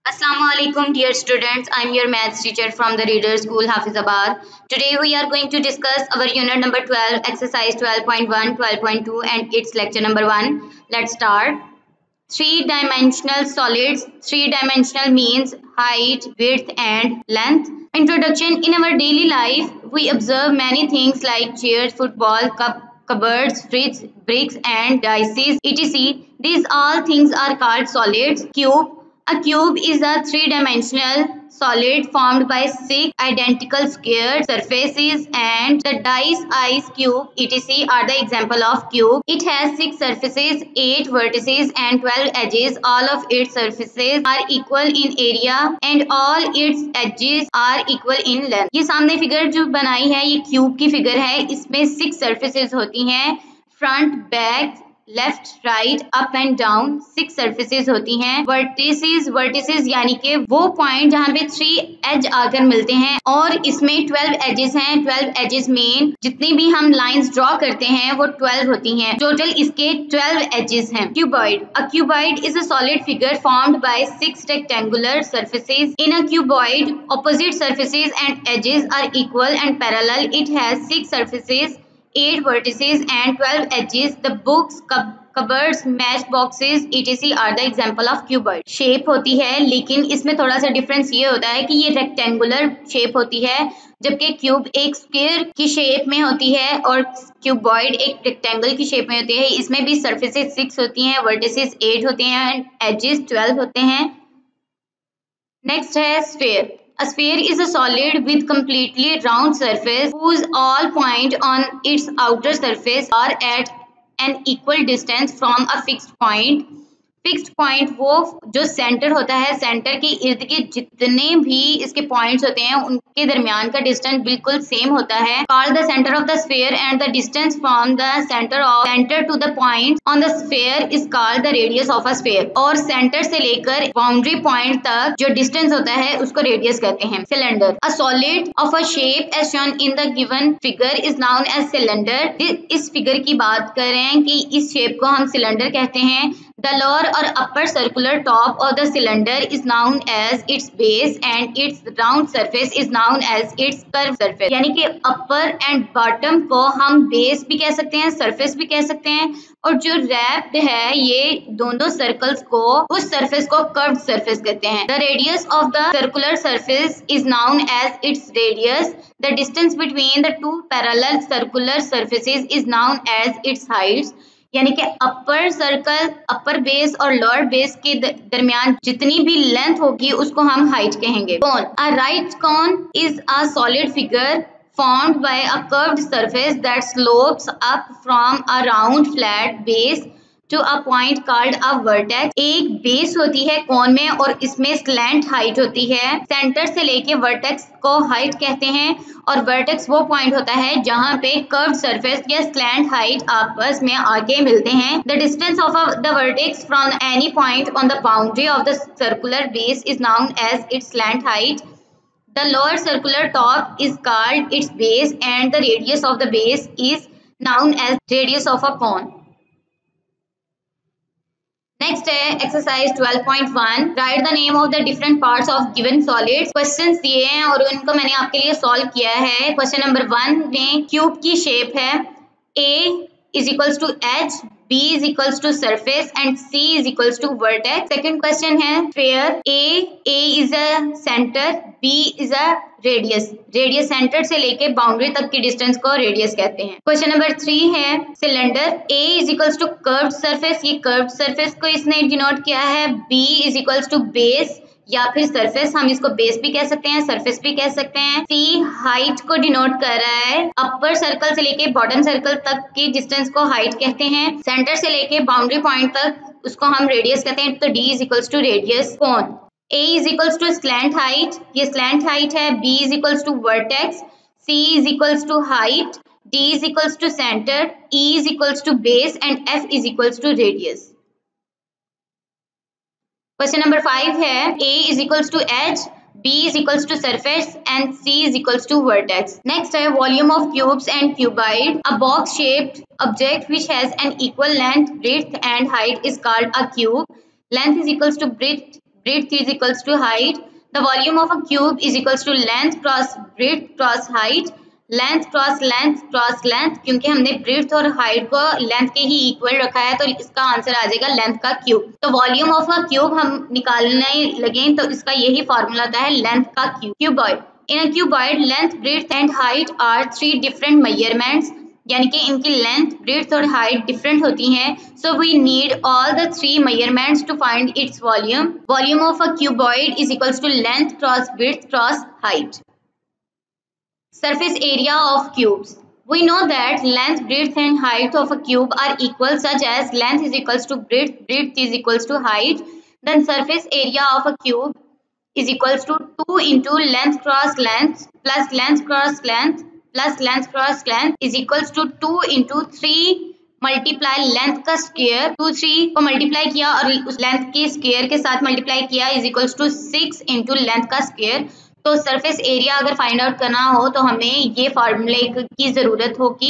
Assalamu alaikum dear students. I'm your maths teacher from the Reader School Hafizabad. Today we are going to discuss our unit number 12 exercise 12.1, 12.2 and its lecture number 1. Let's start. Three-dimensional solids. Three-dimensional means height, width and length. Introduction. In our daily life we observe many things like chairs, football, cupboards, fridge, bricks and dices, etc. These all things are called solids. Cube. A cube is a three-dimensional solid formed by six identical square surfaces, and the dice, ice cube, etc. are the example of cube. It has six surfaces, eight vertices and 12 edges. All of its surfaces are equal in area and all its edges are equal in length. ये सामने figure जो बनाई है ये cube की figure है. इसमें six surfaces होती हैं, front, back, left, right, up and down. Six surfaces होती हैं. वर्टिसेस यानी कि वो पॉइंट जहाँ पे थ्री एज आकर मिलते हैं, और इसमें 12 एजेस हैं. 12 एजेस में जितनी भी हम लाइंस ड्रॉ करते हैं वो 12 होती हैं. टोटल इसके 12 एजेस हैं. Cuboid. A cuboid is a solid figure formed by six rectangular surfaces. In a cuboid, opposite surfaces and edges are equal and parallel. It has six surfaces, 8 vertices and 12 edges. The books, cupboards, matchboxes, etc. are the example of cuboid. Shape होती है, लेकिन इसमें थोड़ा सा difference ये होता है कि ये रेक्टेंगुलर शेप होती है, जबकि क्यूब एक स्क्वायर की शेप में होती है और क्यूबॉइड एक रेक्टेंगल की शेप में होती है. इसमें भी सर्फेसेस 6 होती हैं, वर्टिसेस 8 होते हैं एंड एजेस 12 होते हैं. नेक्स्ट है sphere. A sphere is a solid with completely round surface whose all points on its outer surface are at an equal distance from a fixed point. Fixed point वो जो centre होता है, centre के इर्द गिर्द जितने भी इसके पॉइंट्स होते हैं उनके दरमियान का डिस्टेंस बिल्कुल सेम होता है. Called the centre of the sphere and the distance from the centre to the point on the sphere is called the radius of a sphere. और सेंटर से लेकर बाउंड्री पॉइंट तक जो डिस्टेंस होता है उसको रेडियस कहते हैं. Cylinder. A solid of a shape as shown in the given figure is known as cylinder. इस फिगर की बात करें कि इस शेप को हम सिलेंडर कहते हैं. The lower or upper circular top of the cylinder is known as its base and its round surface is known as its curved surface. यानी कि upper and bottom को हम base भी कह सकते हैं, surface भी कह सकते हैं, और जो wrapped है ये दोनों circles को, उस surface को curved surface कहते हैं. The radius of the circular surface is known as its radius. The distance between the two parallel circular surfaces is known as its height. यानी कि अपर सर्कल, अपर बेस और लोअर बेस के दरमियान जितनी भी लेंथ होगी उसको हम हाइट कहेंगे. Cone. A right cone is a solid figure formed by a curved surface that slopes up from a round flat base to a point called a vertex. एक base होती है कोन में और इसमें स्लैंट हाइट होती है. Centre से लेके वर्टेक्स को हाइट कहते हैं, और वर्टेक्स वो पॉइंट होता है जहां पे कर्व सरफेस या स्लैंट हाइट आपस में आके मिलते हैं. The distance of the vertex from any point on the boundary of the circular base is known as its slant height. The lower circular top is called its base and the radius of the base is known as radius of a cone. Next है exercise 12.1. Write the name of the different parts of given solids. Questions दिए हैं और उनको मैंने आपके लिए solve किया है. क्वेश्चन नंबर 1 में क्यूब की शेप है. A is equals to H, B is equals to surface and C is equals to vertex. Second question है sphere. A is a center, B is a radius. Radius centre से लेके boundary तक की distance को radius कहते हैं. Question number 3 है cylinder. A is equals to curved surface. ये curved surface को इसने डिनोट किया है. B is equals to base या फिर सरफेस, हम इसको बेस भी कह सकते हैं, सरफेस भी कह सकते हैं. सी हाइट को डिनोट कर रहा है. अपर सर्कल से लेके बॉटम सर्कल तक की डिस्टेंस को हाइट कहते हैं. सेंटर से लेके बाउंड्री पॉइंट तक उसको हम रेडियस कहते हैं. तो D is equals to radius. Cone. A is equals to slant height. ये स्लैंट हाइट है. B is equals to vertex. C is equals to height. D is equals to centre. E is equals to base and F is equals to radius. Question number 5 है A is equals to H, B is equals to surface and C is equals to vertex. Next है volume of cubes and cuboid. A box shaped object which has an equal length, width and height is called a cube. Length is equals to breadth is equals to height. The volume of a cube is equals to length cross breadth cross height. Length cross length, क्योंकि हमने breadth और height को length के ही equal रखा है तो इसका answer आ जाएगा लेंथ का क्यूब। तो वॉल्यूम ऑफ अ क्यूब हम निकालने लगे तो इसका यही फॉर्मूला आता है लेंथ का cube. Cuboid, in a cuboid length breadth and height are 3 different measurements, यानी कि इनकी लेंथ ब्रेड्थ और हाइट डिफरेंट होती हैं। So we need all the 3 measurements to find its volume. Volume of a cuboid is equals to length cross breadth cross height. Surface area of cubes. We know that length, breadth and height of a cube are equal, such as length is equals to breadth, breadth is equals to height. Then surface area of a cube is equals to 2 into length cross length plus length cross length plus length cross length is equals to 2 into 3 multiply length का square, 2 3 को multiply किया और उस length के square के साथ multiply किया is equals to 6 into length का स्क्वायर। तो सरफेस एरिया अगर फाइंड आउट करना हो तो हमें ये फार्मूले की जरूरत होगी।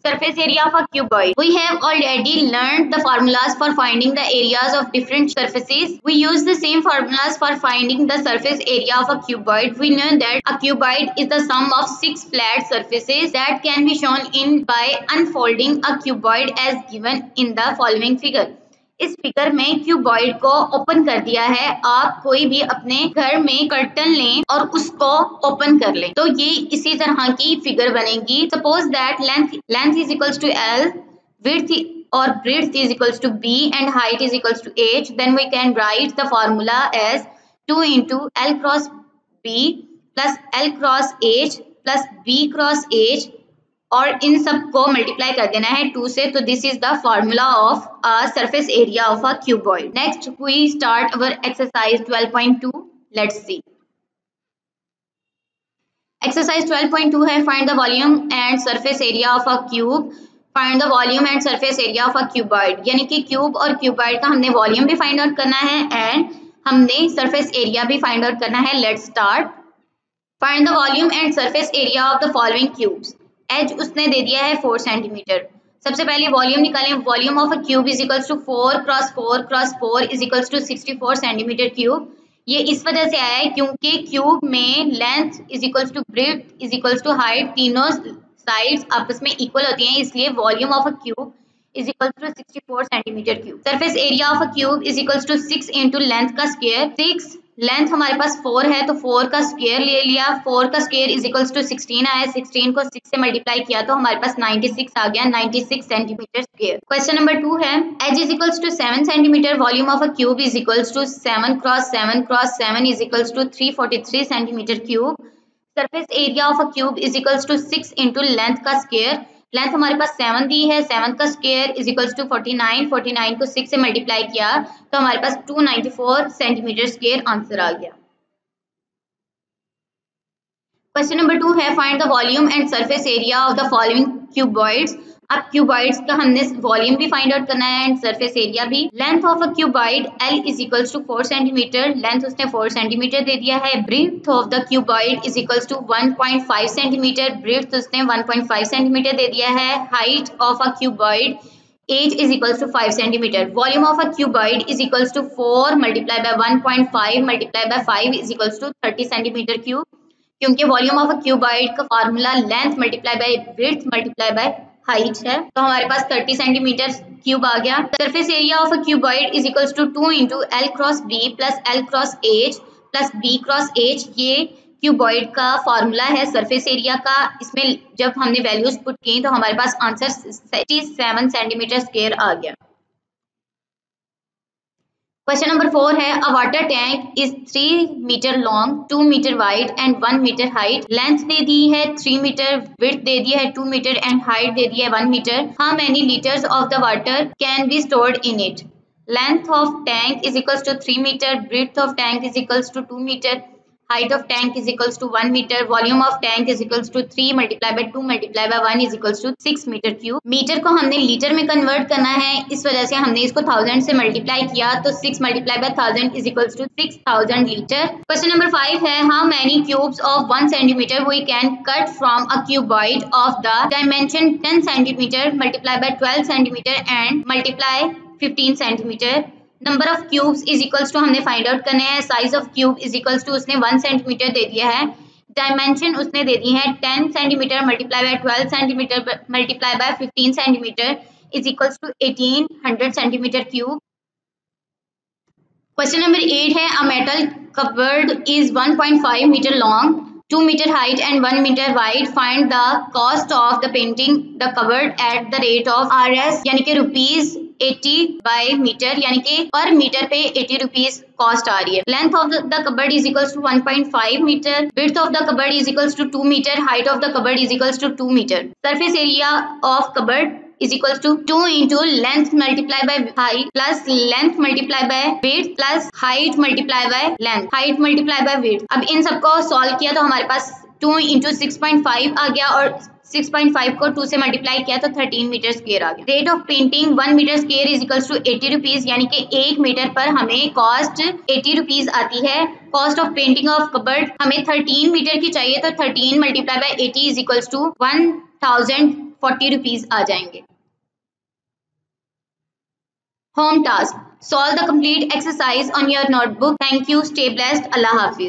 Surface area of a cuboid. We have already learned the formulas for finding the areas of different surfaces. We use the same formulas for finding the surface area of a cuboid. We know that a cuboid is the sum of 6 flat surfaces that can be shown in by unfolding a cuboid as given in the following figure. इस figure में cuboid को open कर दिया है। आप कोई भी अपने घर में कर्टन लें और उसको ओपन कर लें तो ये इसी तरह की फिगर बनेगी। Suppose that length is equals to L, width और breadth is equals to B and height is equals to H. Then we can write the formula as 2 into L cross B plus L cross H plus B cross H और इन सब को multiply कर देना है 2 से। तो this is the formula of a surface area of a cuboid. Next we start our exercise 12.2। Let's see. Exercise 12.2 है find the volume and surface area of a cube. Find the volume and surface area of a cuboid, यानी कि cube और cuboid का हमने volume भी find out करना है and हमने सरफेस एरिया भी फाइंड आउट करना है। Let's start. Find the volume and surface area of the following cubes. Edge उसने दे दिया है 4 सेंटीमीटर। सबसे पहले वॉल्यूम निकालें। Volume of a cube is equals to 4 cross 4 cross 4 is equals to 64 centimetre cube. ये इस वजह से आया है क्योंकि क्यूब में length is equals to breadth is equals to height, तीनों साइड्स आपस में इक्वल होती हैं, इसलिए volume of a cube is equals to 64 centimetre cube. Surface area of a cube is equals to 6 into length का square. 6 length हमारे पास 4 है तो 4 का स्क्वायर ले लिया। 4 का स्क्वायर इज इक्वल्स टू 16 आया। 16 को 6 से मल्टीप्लाई किया तो हमारे पास 96 आ गया, 96 सेंटीमीटर स्क्वायर। क्वेश्चन नंबर 2 है edge is equals to 7 centimetre. Volume of a cube is equals to 7 cross 7 cross 7 is equals to 343 centimetre cube. Surface area of a cube is equals to 6 into length का square. Length हमारे पास 7 दी है, 7 का square is equals to 49। 49 को 6 से multiply किया तो हमारे पास 294 सेंटीमीटर स्क्वायर आंसर आ गया। क्वेश्चन नंबर 2 है find the volume and surface area of the following cuboids. अब क्यूबॉइड्स का हमने वॉल्यूम भी फाइंड आउट करना है एंड सरफेस एरिया भी। Length of a cuboid L is equals to 4 centimetre. Length उसने 4 सेंटीमीटर दे दिया है। Breadth of the cuboid is equals to 1.5 centimetre. Breadth उसने 1.5 सेंटीमीटर दे दिया है। Height of a cuboid H is equals to 5 centimeter. Volume of a cuboid is equals to 4 multiplied by 1.5 multiplied by 5 is equals to 30 centimeter cube. क्योंकि volume of a cuboid का formula length multiply by breadth multiply by height है तो हमारे पास 30 centimetre cube आ गया। Surface area of a cuboid is equals to 2 into L cross B plus L cross H plus B cross H. ये cuboid का formula है surface area का। इसमें जब हमने वैल्यूज पुट की तो हमारे पास आंसर 67 सेंटीमीटर स्क्वायर आ गया। क्वेश्चन नंबर 4 है a water tank is 3 metre long, 2 metre wide and 1 metre height. Length दे दी है 3 मीटर, विड्थ दे दी है 2 मीटर एंड हाइट दे दी है 1 metre. How many litres of the water can be stored in it. Length of tank is equals to 3 metre, breadth of tank is equals to 2 metre, height of tank is equals to 1 meter, volume of tank is equals to 3 multiplied by 2 multiplied by 1 is equals to 6 meter cube। Metre को हमने litre में convert करना है, इस वजह से हमने इसको 1000 से मल्टीप्लाई किया तो 6 multiplied by 1000 is equals to 6000 litre. Question number 5 है how many cubes of 1 centimeter we can cut from a cuboid of the dimension 10 centimeter multiplied by 12 centimeter and multiply 15 centimeter। Number of cubes is equals to हमने find out करने हैं, size of cube is equals to उसने 1 centimetre दे दिया है, dimension उसने दे दी है 10 centimetre multiply by 12 centimetre multiply by 15 centimetre is equals to 1800 centimetre cube. Question number 8 है, a metal cupboard is 1.5 metre long, 2 metre height and 1 metre wide, find the cost of the painting the cupboard at the rate of RS यानी कि rupees 80 bye metre, यानी कि पर metre पे 80 rupees cost आ रही है। Length of the cupboard is equals to 1.5 metre, width of the cupboard is equals to 2 metre, height of the cupboard is equals to 2 metre, surface area of cupboard is equals to 2 into length multiply by height plus length multiply by width plus height multiply by width। अब इन सबको solve किया तो हमारे पास 2 into 6.5 आ गया और 6.5 को 2 से multiply किया तो 13 मीटर स्क्वायर आ गया। Rate of painting 1 metre square is equals to 80 rupees, यानी कि 1 मीटर पर हमें कॉस्ट 80 रुपीज आती है। Cost of painting of cupboard हमें 13 मीटर की चाहिए तो 13 multiply by 80 is equals to 1040 rupees आ जाएंगे। Home task, solve the complete exercise on your notebook. Thank you, stay blessed, Allah Hafiz।